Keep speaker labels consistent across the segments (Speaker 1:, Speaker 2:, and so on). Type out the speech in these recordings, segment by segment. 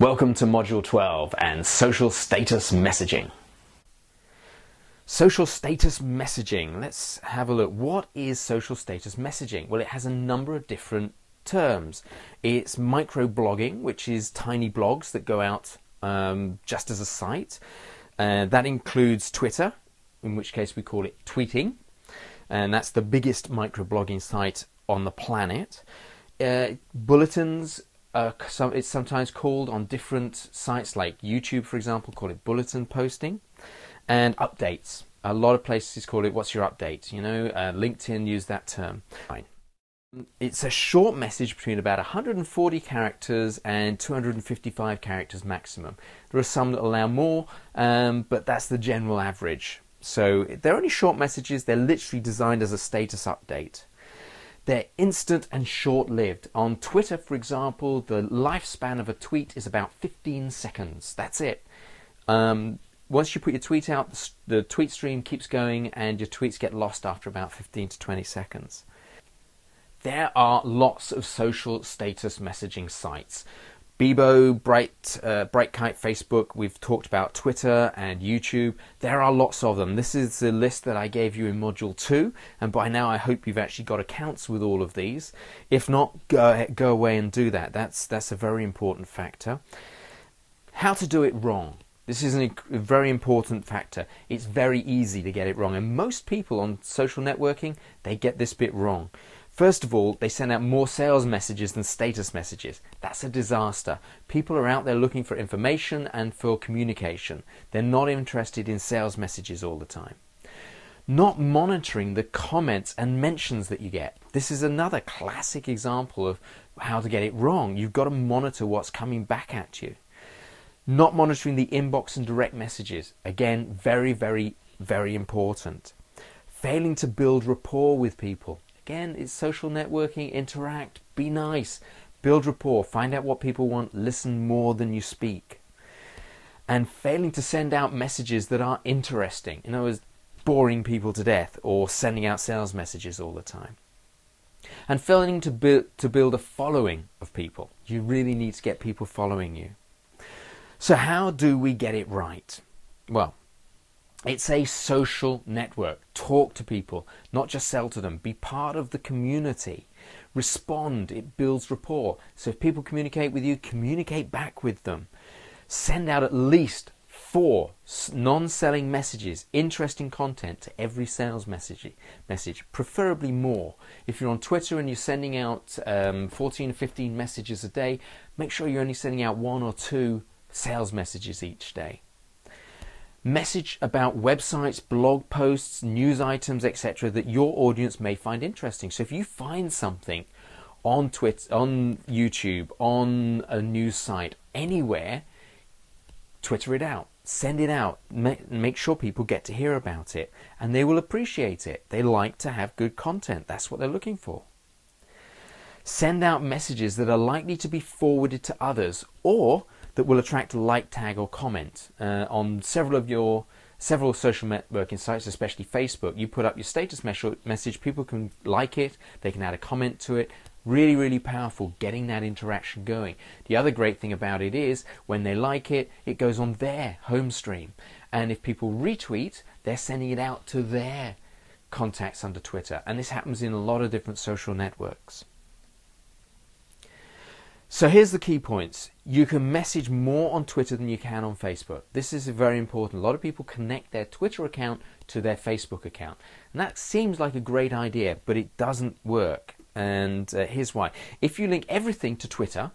Speaker 1: Welcome to Module 12 and Social Status Messaging. Social status messaging. Let's have a look. What is social status messaging? Well, it has a number of different terms. It's microblogging, which is tiny blogs that go out just as a site. That includes Twitter, in which case we call it tweeting. And that's the biggest microblogging site on the planet. Bulletins. It's sometimes called on different sites like YouTube, for example, call it bulletin posting, and updates. A lot of places call it "What's your update?" You know, LinkedIn use that term. It's a short message between about 140 characters and 255 characters maximum. There are some that allow more, but that's the general average. So they're only short messages. They're literally designed as a status update. They're instant and short-lived. On Twitter, for example, the lifespan of a tweet is about 15 seconds. That's it. Once you put your tweet out, the tweet stream keeps going and your tweets get lost after about 15 to 20 seconds. There are lots of social status messaging sites. Bebo, Brightkite, Facebook, we've talked about Twitter and YouTube. There are lots of them. This is the list that I gave you in Module 2, and by now I hope you've actually got accounts with all of these. If not, go away and do that. That's a very important factor. How to do it wrong. This is a very important factor. It's very easy to get it wrong, and most people on social networking, they get this bit wrong. First of all, they send out more sales messages than status messages. That's a disaster. People are out there looking for information and for communication. They're not interested in sales messages all the time. Not monitoring the comments and mentions that you get. This is another classic example of how to get it wrong. You've got to monitor what's coming back at you. Not monitoring the inbox and direct messages. Again, very, very, very important. Failing to build rapport with people. Again, it's social networking. Interact, be nice, build rapport, find out what people want, listen more than you speak. And failing to send out messages that are interesting, in other words, boring people to death or sending out sales messages all the time. And failing to build a following of people. You really need to get people following you. So how do we get it right? Well, it's a social network. Talk to people, not just sell to them. Be part of the community. Respond. It builds rapport. So if people communicate with you, communicate back with them. Send out at least 4 non-selling messages, interesting content to every sales message, preferably more. If you're on Twitter and you're sending out 14 or 15 messages a day, make sure you're only sending out 1 or 2 sales messages each day. Message about websites, blog posts, news items, etc. that your audience may find interesting. So if you find something on Twitter, on YouTube, on a news site, anywhere, Twitter it out, send it out, make sure people get to hear about it, and they will appreciate it. They like to have good content. That's what they're looking for. Send out messages that are likely to be forwarded to others or that will attract a like, tag or comment. On several social networking sites, especially Facebook, you put up your status message, people can like it, they can add a comment to it. Really, really powerful, getting that interaction going. The other great thing about it is when they like it, it goes on their home stream. And if people retweet, they're sending it out to their contacts under Twitter. And this happens in a lot of different social networks. So here's the key points. You can message more on Twitter than you can on Facebook. This is very important. A lot of people connect their Twitter account to their Facebook account. And that seems like a great idea, but it doesn't work. And here's why. If you link everything to Twitter,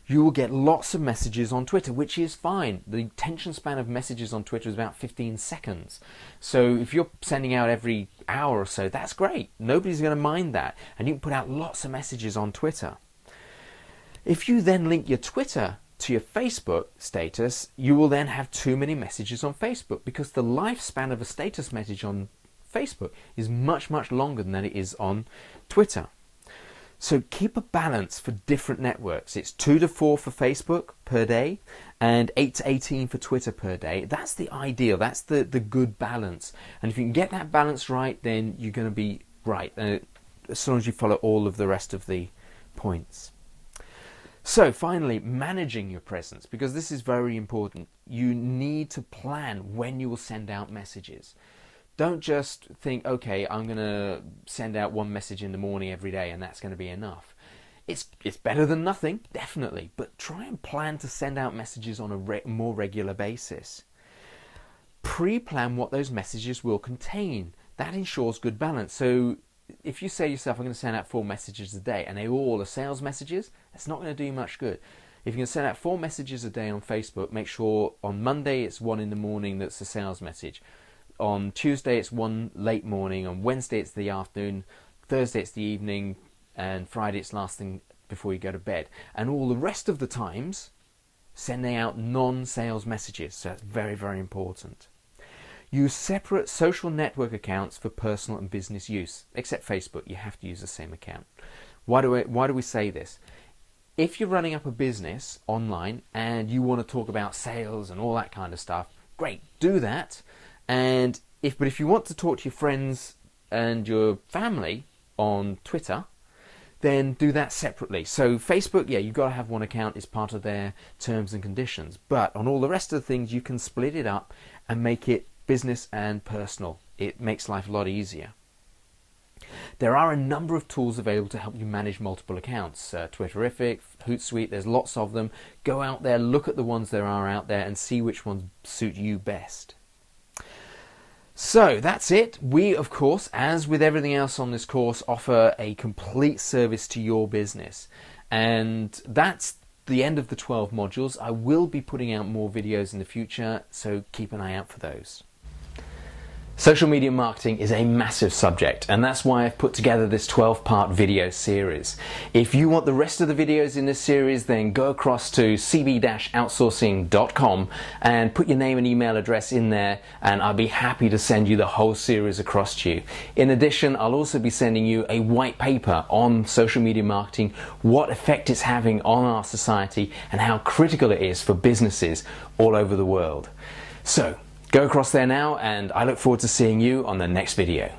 Speaker 1: you will get lots of messages on Twitter, which is fine. The attention span of messages on Twitter is about 15 seconds. So if you're sending out every hour or so, that's great. Nobody's going to mind that. And you can put out lots of messages on Twitter. If you then link your Twitter to your Facebook status, you will then have too many messages on Facebook because the lifespan of a status message on Facebook is much, much longer than it is on Twitter. So keep a balance for different networks. It's 2 to 4 for Facebook per day and 8 to 18 for Twitter per day. That's the ideal. That's the good balance. And if you can get that balance right, then you're going to be right as long as you follow all of the rest of the points. So finally, managing your presence, because this is very important. You need to plan when you will send out messages. Don't just think, okay, I'm going to send out one message in the morning every day and that's going to be enough. It's better than nothing, definitely, but try and plan to send out messages on a more regular basis. Pre-plan what those messages will contain. That ensures good balance. So if you say to yourself, I'm going to send out 4 messages a day, and they all are sales messages, that's not going to do you much good. If you're going to send out 4 messages a day on Facebook, make sure on Monday it's one in the morning that's a sales message. On Tuesday it's one late morning, on Wednesday it's the afternoon, Thursday it's the evening, and Friday it's last thing before you go to bed. And all the rest of the times, sending out non-sales messages. So that's very, very important. Use separate social network accounts for personal and business use. Except Facebook, you have to use the same account. Why do we say this? If you're running up a business online and you want to talk about sales and all that kind of stuff, great, do that. But if you want to talk to your friends and your family on Twitter, then do that separately. So Facebook, yeah, you've got to have one account. It's part of their terms and conditions. But on all the rest of the things, you can split it up and make it business and personal. It makes life a lot easier. There are a number of tools available to help you manage multiple accounts. Twitterrific, Hootsuite, there's lots of them. Go out there, look at the ones there are out there and see which ones suit you best. So that's it. We, of course, as with everything else on this course, offer a complete service to your business. And that's the end of the 12 modules. I will be putting out more videos in the future, so keep an eye out for those. Social media marketing is a massive subject, and that's why I've put together this 12-part video series. If you want the rest of the videos in this series, then go across to cb-outsourcing.com and put your name and email address in there, and I'll be happy to send you the whole series across to you. In addition, I'll also be sending you a white paper on social media marketing, what effect it's having on our society, and how critical it is for businesses all over the world. So, go across there now, and I look forward to seeing you on the next video.